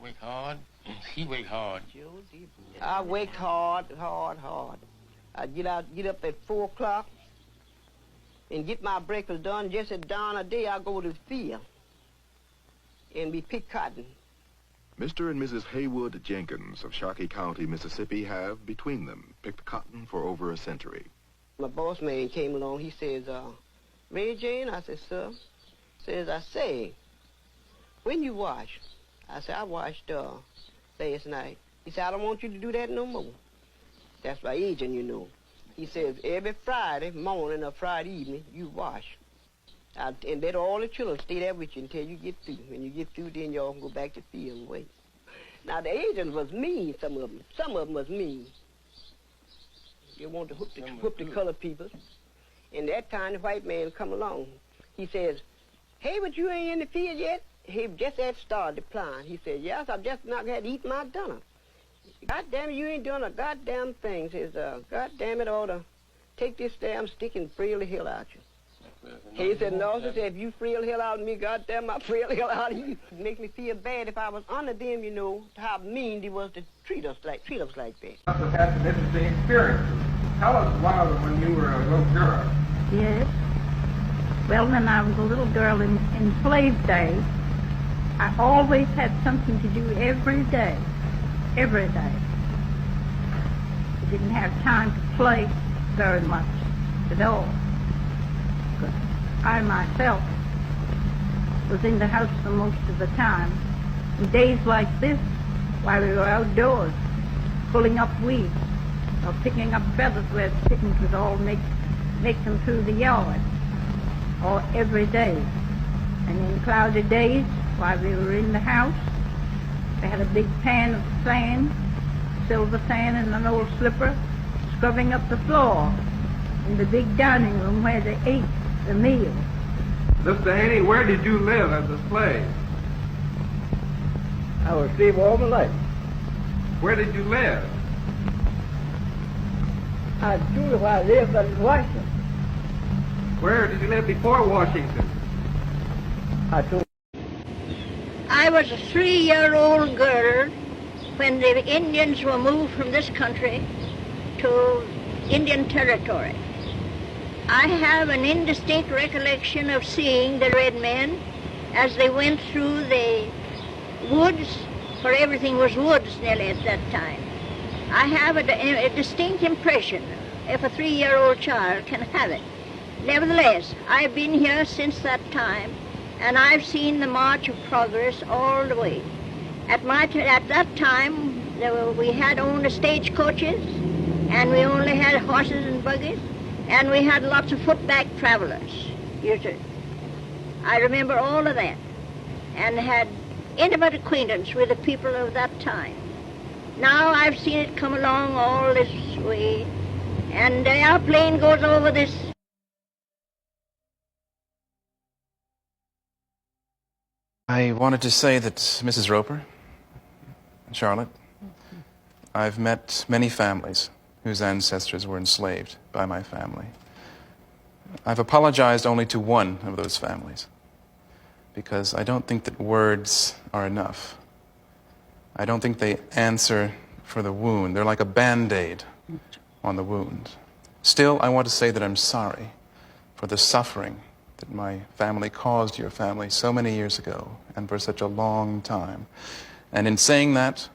Work hard. He work hard. I work hard. I get up at 4 o'clock and get my breakfast done. Just at dawn of day, I go to the field and we pick cotton. Mr. and Mrs. Haywood Jenkins of Sharkey County, Mississippi have, between them, picked cotton for over a century. My boss man came along. He says, Ray Jane? I said, sir. Says, I say, when you wash? I said, I washed last night. He said, I don't want you to do that no more. That's my agent, you know. He says, every Friday morning or Friday evening, you wash. And let all the children stay there with you until you get through. When you get through, then y'all can go back to the field and wait. Now, the agents was mean, some of them. Some of them was mean. They wanted to hook the colored people. And that time, the white man come along. He says, hey, but you ain't in the field yet? He just had started plowing. He said, yes, I've just not had to eat my dinner. God damn it, you ain't doing a goddamn thing. Says, God damn it, I ought to take this damn stick and frail the hell out you. He said, no, he said, if you frail the hell out of me, goddamn, I frail the hell out of you. It make me feel bad if I was under them, you know, how mean they was to treat us like that. You must have had some interesting experiences. Tell us one of them when you were a little girl. Yes. Well, when I was a little girl in enslaved days, I always had something to do every day. Every day. I didn't have time to play very much at all. But I myself was in the house for most of the time. In days like this, while we were outdoors, pulling up weeds, or picking up feathers where the chickens would all make them through the yard, or every day. And in cloudy days, while we were in the house, they had a big pan of sand, silver sand, and an old slipper, scrubbing up the floor in the big dining room where they ate the meal. Mr. Haney, where did you live as a slave? I was a slave all my life. Where did you live? I told you where I lived in Washington. Where did you live before Washington? I was a 3-year-old girl when the Indians were moved from this country to Indian Territory. I have an indistinct recollection of seeing the red men as they went through the woods, for everything was woods nearly at that time. I have a distinct impression, if a 3-year-old child can have it. Nevertheless, I've been here since that time, and I've seen the march of progress all the way. At that time, we had only stagecoaches, and we only had horses and buggies, and we had lots of footback travelers. I remember all of that, and had intimate acquaintance with the people of that time. Now I've seen it come along all this way, and the airplane goes over this. I wanted to say that, Mrs. Roper, Charlotte, I've met many families whose ancestors were enslaved by my family. I've apologized only to one of those families because I don't think that words are enough. I don't think they answer for the wound. They're like a Band-Aid on the wound. Still, I want to say that I'm sorry for the suffering that my family caused your family so many years ago and for such a long time. And in saying that,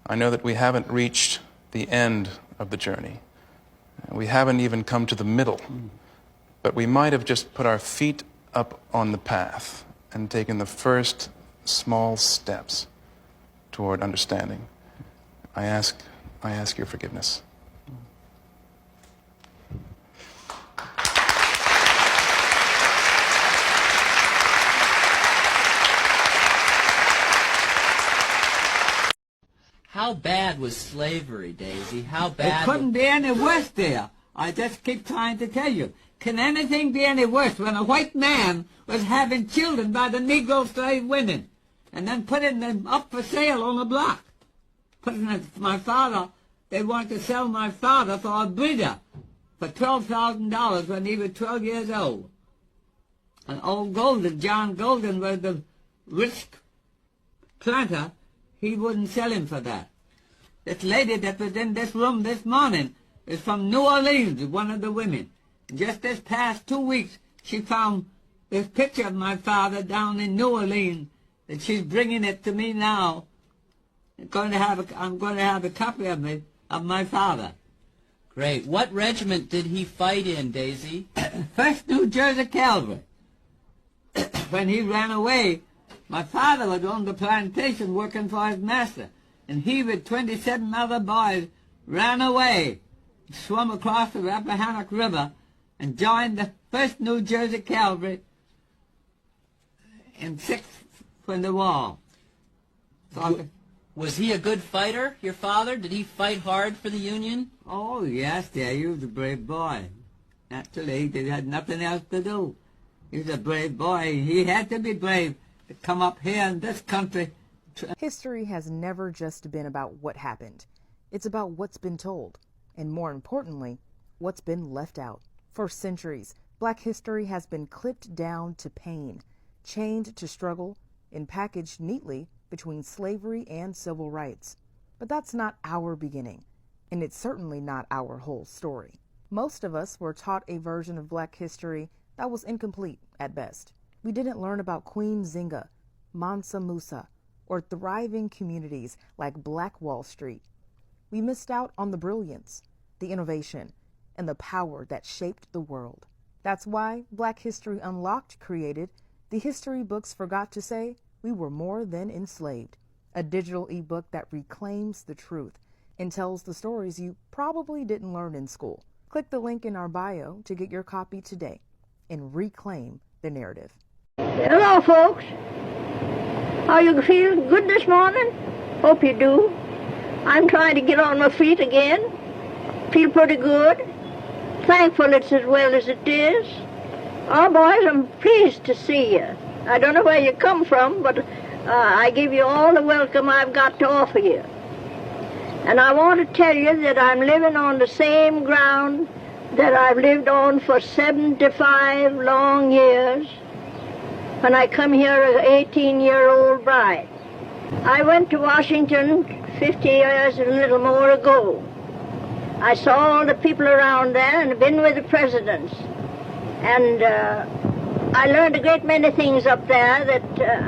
I know that we haven't reached the end of the journey. We haven't even come to the middle, but we might have just put our feet up on the path and taken the first small steps toward understanding. I ask your forgiveness. How bad was slavery, Daisy? How bad? It couldn't be any worse there. I just keep trying to tell you. Can anything be any worse when a white man was having children by the Negro slave women and then putting them up for sale on the block? My father, they wanted to sell my father for a breeder for $12,000 when he was 12 years old. And old Golden, John Golden, was the rich planter. he wouldn't sell him for that. This lady that was in this room this morning is from New Orleans, one of the women. Just this past 2 weeks, she found this picture of my father down in New Orleans, and she's bringing it to me now. I'm going to have a copy of my father. Great. What regiment did he fight in, Daisy? 1st New Jersey Cavalry. When he ran away, my father was on the plantation working for his master, and he with 27 other boys ran away, swam across the Rappahannock River, and joined the 1st New Jersey Cavalry in 6th from the war. So, was he a good fighter, your father? Did he fight hard for the Union? oh, yes, dear, he was a brave boy. Actually, he had nothing else to do. He was a brave boy. He had to be brave to come up here in this country. History has never just been about what happened. It's about what's been told, and more importantly, what's been left out. For centuries, Black history has been clipped down to pain, chained to struggle, and packaged neatly between slavery and civil rights. But that's not our beginning, and it's certainly not our whole story. Most of us were taught a version of Black history that was incomplete at best. We didn't learn about Queen Zinga, Mansa Musa, or thriving communities like Black Wall Street. We missed out on the brilliance, the innovation, and the power that shaped the world. That's why Black History Unlocked created the history books forgot to say we were more than enslaved, a digital ebook that reclaims the truth and tells the stories you probably didn't learn in school. Click the link in our bio to get your copy today and reclaim the narrative. Hello, folks. How you feel? Good this morning? Hope you do. I'm trying to get on my feet again. Feel pretty good. Thankful it's as well as it is. Oh, boys, I'm pleased to see you. I don't know where you come from, but I give you all the welcome I've got to offer you. And I want to tell you that I'm living on the same ground that I've lived on for 75 long years when I come here as an 18-year-old bride. I went to Washington 50 years and a little more ago. I saw all the people around there and been with the presidents. And I learned a great many things up there that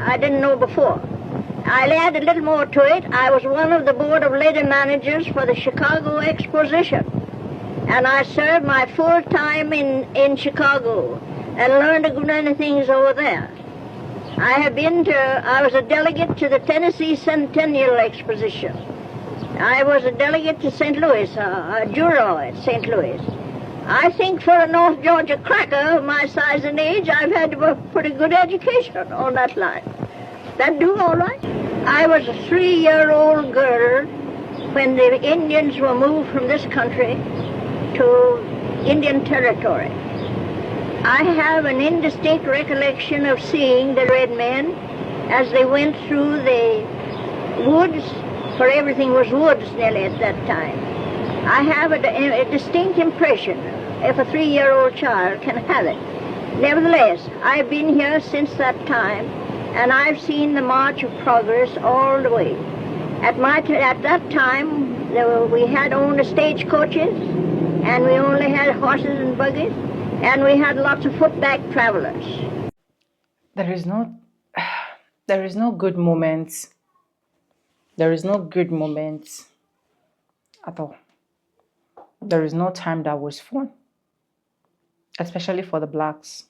I didn't know before. I'll add a little more to it. I was one of the board of lady managers for the Chicago Exposition. And I served my full time in Chicago and learned a good many things over there. I was a delegate to the Tennessee Centennial Exposition. I was a delegate to St. Louis, a juror at St. Louis. I think for a North Georgia cracker of my size and age, I've had a pretty good education on that line. That do all right? I was a 3-year-old girl when the Indians were moved from this country to Indian Territory. I have an indistinct recollection of seeing the red men as they went through the woods, for everything was woods nearly at that time. I have a distinct impression, if a 3-year-old child can have it. Nevertheless, I've been here since that time, and I've seen the march of progress all the way. At that time, we had only stagecoaches, and we only had horses and buggies, and we had lots of footback travelers. There is no good moments. There is no good moments at all. There is no time that was fun, especially for the blacks.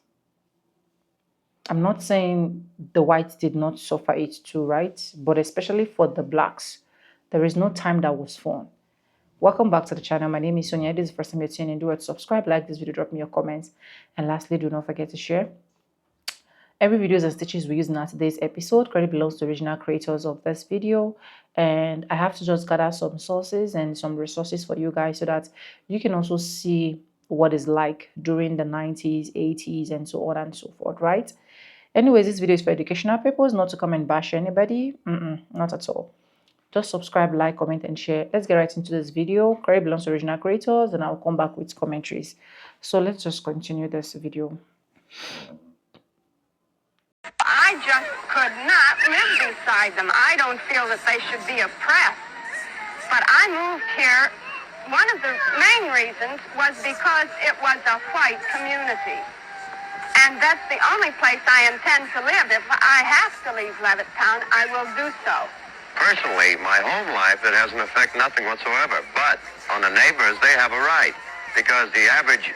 I'm not saying the whites did not suffer it too, right? But especially for the blacks, there is no time that was fun. Welcome back to the channel. My name is Sonia. This is the first time you're tuning in. Do it, subscribe, like this video, drop me your comments. And lastly, do not forget to share. Every videos and stitches we use in today's episode, credit belongs to original creators of this video. And I have to just gather some sources and some resources for you guys so that you can also see what it's like during the 90s, 80s, and so on and so forth, right? Anyways, this video is for educational purposes, not to come and bash anybody. Not at all. Just subscribe, like, comment, and share. Let's get right into this video. Credit belongs to original creators, and I'll come back with commentaries. So let's just continue this video. I I just could not live beside them. I don't feel that they should be oppressed. But I moved here, one of the main reasons was because it was a white community. And that's the only place I intend to live. If I have to leave Levittown, I will do so. Personally, my home life, it has an effect nothing whatsoever. But on the neighbors, they have a right. Because the average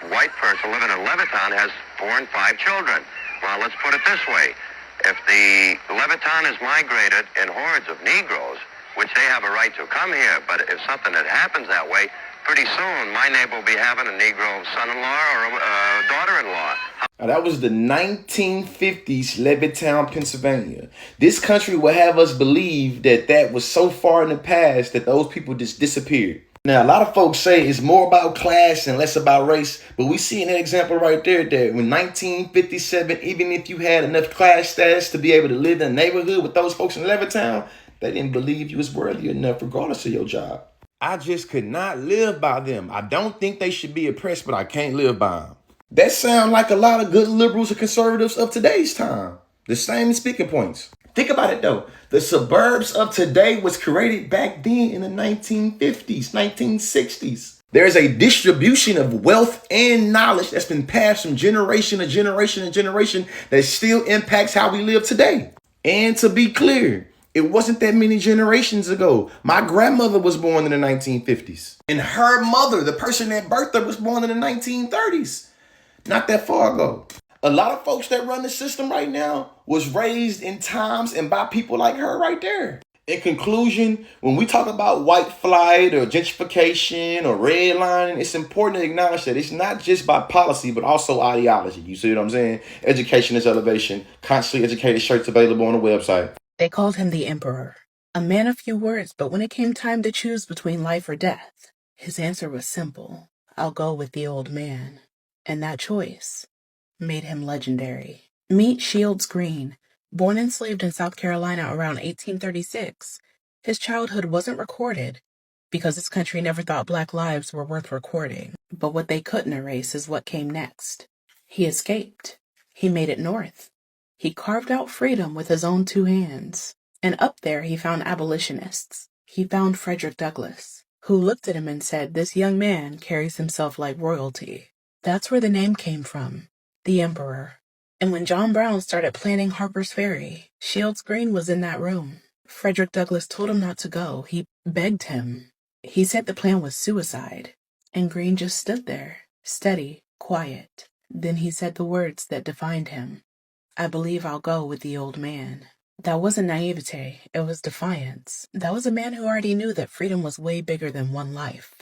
white person living in Levittown has 4 and 5 children. Well, let's put it this way. If the Levittown is migrated in hordes of Negroes, which they have a right to come here, but if something that happens that way, pretty soon my neighbor will be having a Negro son-in-law or a daughter-in-law. Now, that was the 1950s, Levittown, Pennsylvania. This country will have us believe that that was so far in the past that those people just disappeared. Now, a lot of folks say it's more about class and less about race, but we see in that example right there that in 1957, even if you had enough class status to be able to live in a neighborhood with those folks in Levittown, they didn't believe you was worthy enough regardless of your job. I just could not live by them. I don't think they should be oppressed, but I can't live by them. That sounds like a lot of good liberals and conservatives of today's time. The same speaking points. Think about it though. The suburbs of today was created back then in the 1950s, 1960s. There's a distribution of wealth and knowledge that's been passed from generation to generation to generation that still impacts how we live today. And to be clear, it wasn't that many generations ago. My grandmother was born in the 1950s. And her mother, the person that birthed her, was born in the 1930s. Not that far ago. A lot of folks that run the system right now was raised in times and by people like her right there. In conclusion, when we talk about white flight or gentrification or redlining, it's important to acknowledge that it's not just by policy, but also ideology. You see what I'm saying? Education is elevation. Constantly educated shirts available on the website. They called him the Emperor, a man of few words, but when it came time to choose between life or death, his answer was simple. I'll go with the old man. And that choice made him legendary. Meet Shields Green. Born enslaved in South Carolina around 1836, his childhood wasn't recorded because this country never thought black lives were worth recording. But what they couldn't erase is what came next. He escaped. He made it north. He carved out freedom with his own 2 hands. And up there he found abolitionists. He found Frederick Douglass, who looked at him and said, "This young man carries himself like royalty." That's where the name came from, the Emperor. And when John Brown started planning Harper's Ferry, Shields Green was in that room. Frederick Douglass told him not to go. He begged him. He said the plan was suicide. And Green just stood there, steady, quiet. Then he said the words that defined him. I believe I'll go with the old man. That wasn't naivete, it was defiance. That was a man who already knew that freedom was way bigger than one life.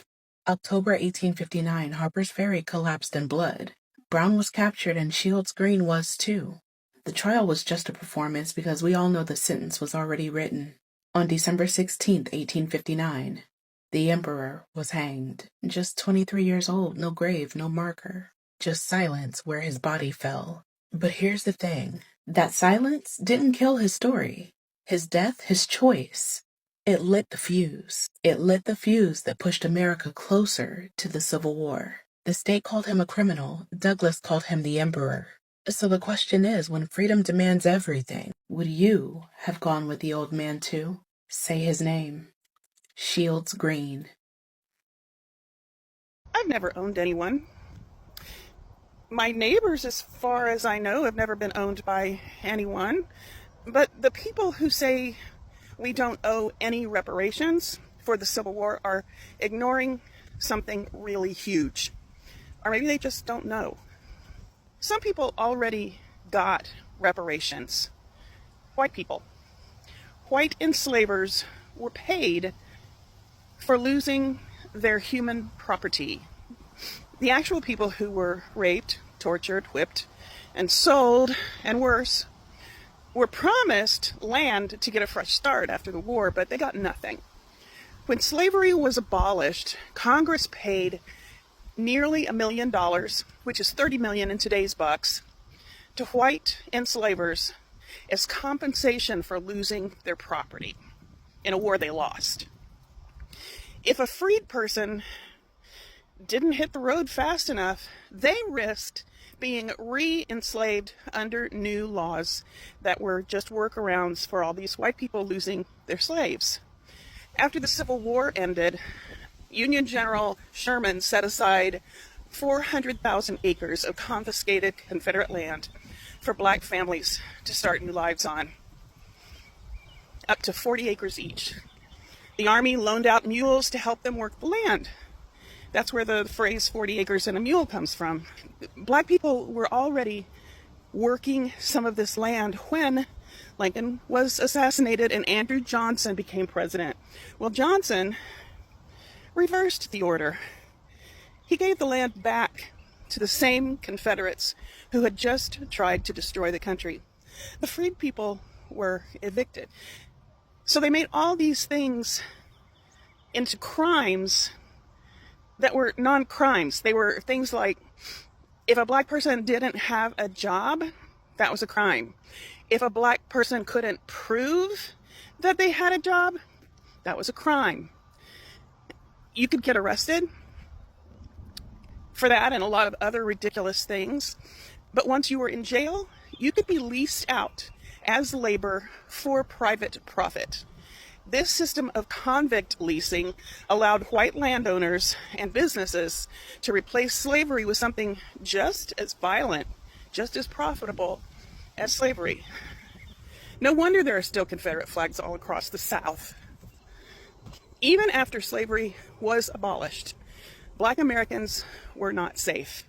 October 1859, Harper's Ferry collapsed in blood. Brown was captured and Shields Green was too. The trial was just a performance because we all know the sentence was already written. On December 16, 1859, the Emperor was hanged. Just 23 years old, no grave, no marker. Just silence where his body fell. But here's the thing. That silence didn't kill his story. His death, his choice. It lit the fuse. It lit the fuse that pushed America closer to the Civil War. The state called him a criminal. Douglass called him the Emperor. So the question is, when freedom demands everything, would you have gone with the old man too? Say his name. Shields Green. I've never owned anyone. My neighbors, as far as I know, have never been owned by anyone. But the people who say we don't owe any reparations for the Civil War are ignoring something really huge. Or maybe they just don't know. Some people already got reparations. White people. White enslavers were paid for losing their human property. The actual people who were raped, tortured, whipped, and sold, and worse, were promised land to get a fresh start after the war, but they got nothing. When slavery was abolished, Congress paid nearly $1 million, which is 30 million in today's bucks, to white enslavers as compensation for losing their property in a war they lost. If a freed person didn't hit the road fast enough, they risked being re-enslaved under new laws that were just workarounds for all these white people losing their slaves. After the Civil War ended, Union General Sherman set aside 400,000 acres of confiscated Confederate land for black families to start new lives on, up to 40 acres each. The Army loaned out mules to help them work the land. That's where the phrase 40 acres and a mule comes from. Black people were already working some of this land when Lincoln was assassinated and Andrew Johnson became president. Well, Johnson reversed the order. He gave the land back to the same Confederates who had just tried to destroy the country. The freed people were evicted. So they made all these things into crimes that were non-crimes. They were things like, if a black person didn't have a job, that was a crime. If a black person couldn't prove that they had a job, that was a crime. You could get arrested for that and a lot of other ridiculous things. But once you were in jail, you could be leased out as labor for private profit. This system of convict leasing allowed white landowners and businesses to replace slavery with something just as violent, just as profitable as slavery. No wonder there are still Confederate flags all across the South. Even after slavery was abolished, black Americans were not safe.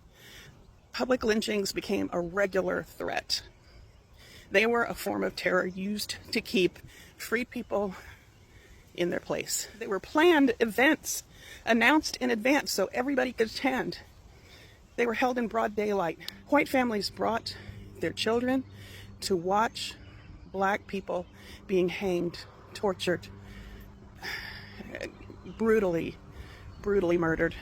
Public lynchings became a regular threat. They were a form of terror used to keep free people in their place. They were planned events announced in advance so everybody could attend. They were held in broad daylight. White families brought their children to watch black people being hanged, tortured, brutally murdered.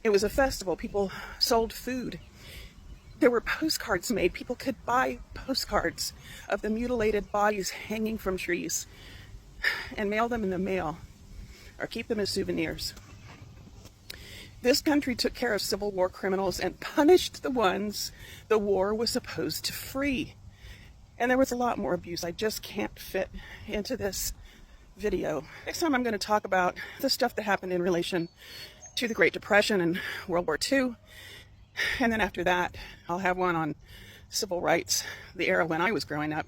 It was a festival. People sold food. There were postcards made. People could buy postcards of the mutilated bodies hanging from trees and mail them in the mail or keep them as souvenirs. This country took care of Civil War criminals and punished the ones the war was supposed to free. And there was a lot more abuse I just can't fit into this video. Next time I'm going to talk about the stuff that happened in relation to the Great Depression and World War II. And then after that, I'll have one on civil rights, the era when I was growing up,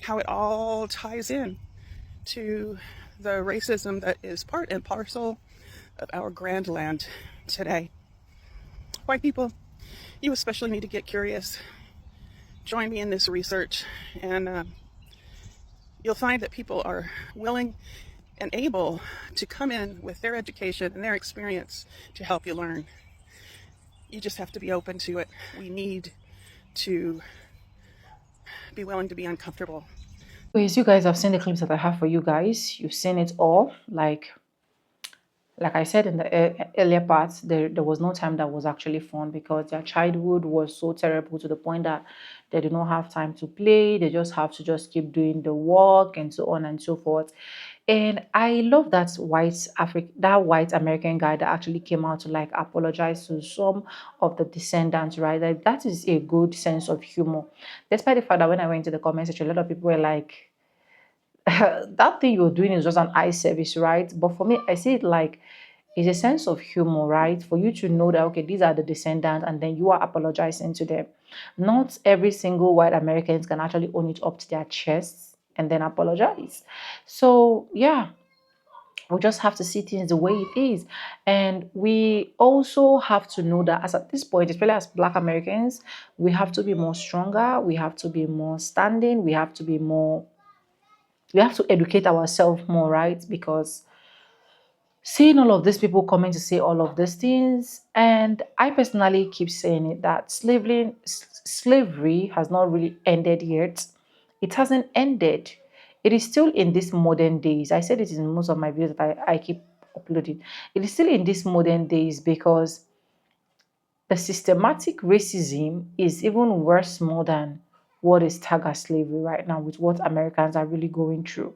how it all ties in to the racism that is part and parcel of our grand land today. White people, you especially need to get curious. Join me in this research, and you'll find that people are willing and able to come in with their education and their experience to help you learn. You just have to be open to it. We need to be willing to be uncomfortable. Anyways, you guys have seen the clips that I have for you guys. You've seen it all. Like I said in the earlier parts, there was no time that was actually fun because their childhood was so terrible to the point that they do not have time to play. They just have to just keep doing the work and so on and so forth. And I love that white American guy that actually came out to like apologize to some of the descendants, right? Like, that is a good sense of humor. Despite the fact that when I went to the comment section, a lot of people were like, that thing you're doing is just an eye service, right? But for me, I see it like it's a sense of humor, right? For you to know that, okay, these are the descendants, and then you are apologizing to them. Not every single white Americans can actually own it up to their chests and then apologize. So yeah, we just have to see things the way it is. And we also have to know that as at this point, especially as Black Americans, we have to be more stronger, we have to be more standing, we have to educate ourselves more, right? Because seeing all of these people coming to say all of these things, and I personally keep saying it, that slavery has not really ended yet. It hasn't ended. It is still in these modern days. I said it in most of my videos that I keep uploading. It is still in these modern days because the systematic racism is even worse more than what is tagged as slavery right now, with what Americans are really going through.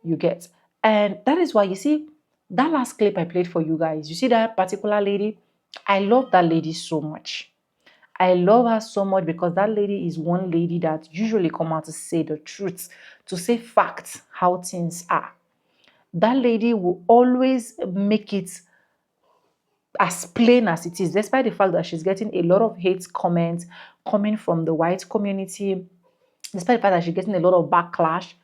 You get. And that is why, you see, that last clip I played for you guys, you see that particular lady? I love that lady so much. I love her so much because that lady is one lady that usually come out to say the truth, to say facts, how things are. That lady will always make it as plain as it is, despite the fact that she's getting a lot of hate comments coming from the white community, despite the fact that she's getting a lot of backlash.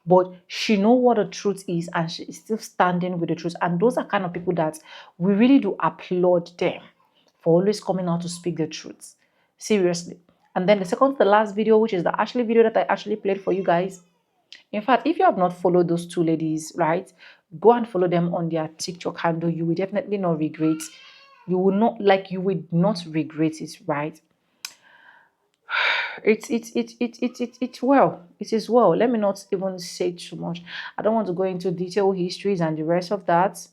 But she knows what the truth is and she is still standing with the truth. And those are kind of people that we really do applaud them for always coming out to speak the truth. Seriously. And then the second to the last video, which is the Ashley video that I actually played for you guys. In fact, if you have not followed those two ladies, right, go and follow them on their TikTok handle. You will definitely not regret. You will not, like, you will not regret it, right? It's well. It is well. Let me not even say too much. I don't want to go into detailed histories and the rest of that.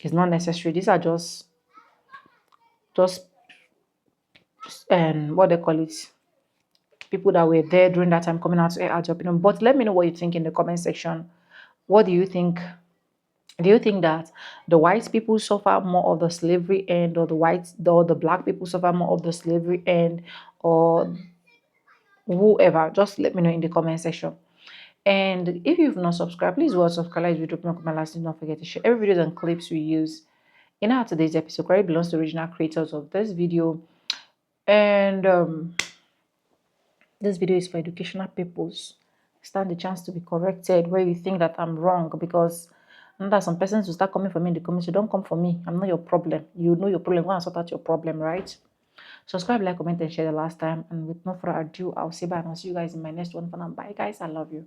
It's not necessary. These are just what they call it, people that were there during that time coming out to air out your opinion. But let me know what you think in the comment section. What do you think? Do you think that the white people suffer more of the slavery end, or the black people suffer more of the slavery end, or whoever? Just let me know in the comment section. And if you've not subscribed, please go subscribe, like this video, comment, last, don't forget to share every videos and clips we use in our today's episode. Credit belongs to the original creators of this video, and this video is for educational purpose. Stand the chance to be corrected where you think that I'm wrong, because that some persons will start coming for me in the comments. You don't come for me. I'm not your problem. You know your problem. Go and sort out your problem, right? Subscribe, like, comment, and share the last time. And with no further ado, I'll say bye and I'll see you guys in my next one. For now, bye guys. I love you.